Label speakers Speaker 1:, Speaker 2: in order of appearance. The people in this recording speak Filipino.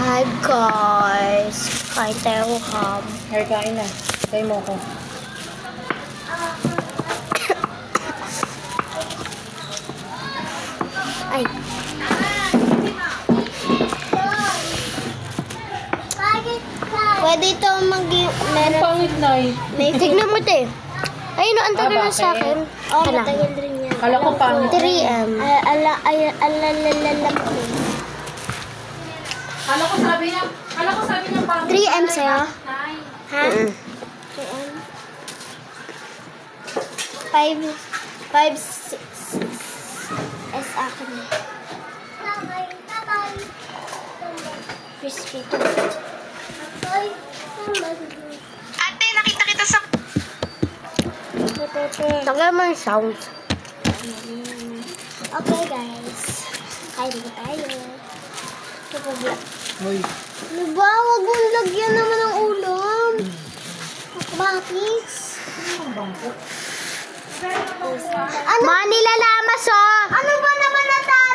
Speaker 1: Hi guys! Kain tayo ham.
Speaker 2: Here, kain na. Tayo mo ko.
Speaker 1: Ay. Pwede ito
Speaker 2: Ang pangit na eh.
Speaker 1: Tignan mo ito eh. Ayun o, ang tagal na sa akin. Oo, matagal rin yan.
Speaker 2: Kala ko pangit.
Speaker 1: 3M. Alalalam ko.
Speaker 2: Kala ko sabi niya pangit.
Speaker 1: 3M sa'yo? Ha? 5, 6. S akin na. Crispy to.
Speaker 3: Ate, nakita kita sa...
Speaker 1: Tagal mo yung sound.
Speaker 3: Okay, guys. Kain na tayo.
Speaker 2: Uy.
Speaker 1: Diba? Huwag mong lagyan naman ng ulam.
Speaker 3: Bakit?
Speaker 1: Ano? Manila Lamas, oh!
Speaker 3: Ano ba naman na tayo?